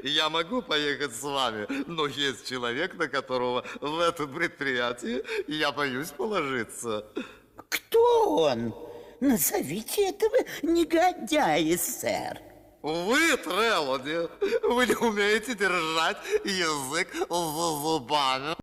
Я могу поехать с вами, но есть человек, на которого в этом предприятии я боюсь положиться. Кто он? Назовите этого негодяя, сэр. Вы, Трелоди, вы не умеете держать язык за зубами.